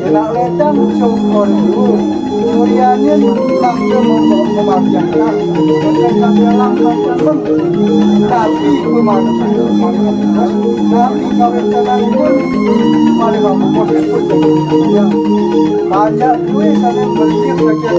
Enak ledang syukur dulu Murianin langkah membahagiakan dan langkah tapi tapi kawin tenang pun malah kamu boleh pun banyak duit sana berikir saja.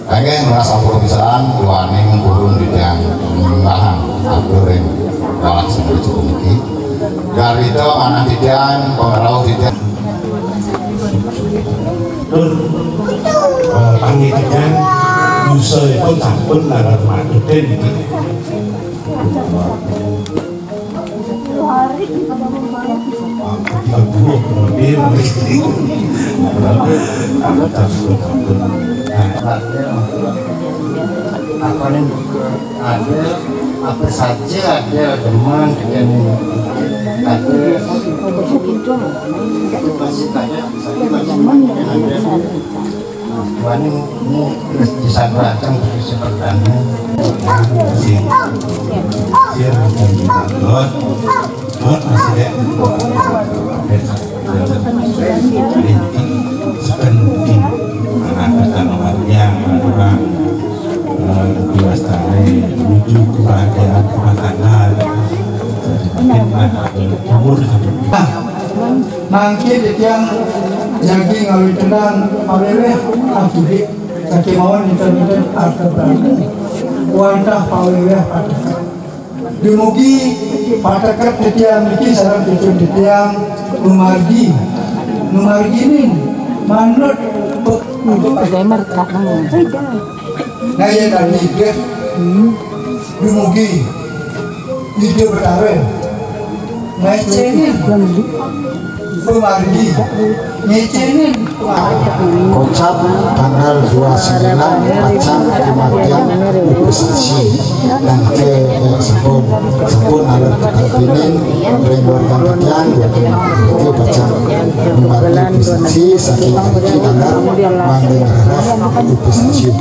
Pengen merasa perpisahan tuaning burung di tiang lahan aguring galak sampai cukup ini. Dari itu anak tiang pengarau tiang. Tur panggil tiang usul pun sampun larat mati den iki. Apa nih ada apa saja ada teman dengan ada masih tanya saya macam ada wani mu disangkacang sepertanya Not masih sepenting ada nomornya orang diwaspadai menuju kebahagiaan rumah tangga umur Mangki yang jagi ngawi tenang awalnya akudi kaki mawon internet arta berani wantah pawalnya patakat dimugi patakat tetiang iki sarang tetiang numargi ini manut Naya dan Liga dimugi video bertaruh ngecenin pemargi ngecenin Kocap tanggal 29 Pacang kematian investasi dan ke sepun alat kekalpinin perempuan ketian ke Pacang kematian investasi saking kaki tanggal mendengarkan investasi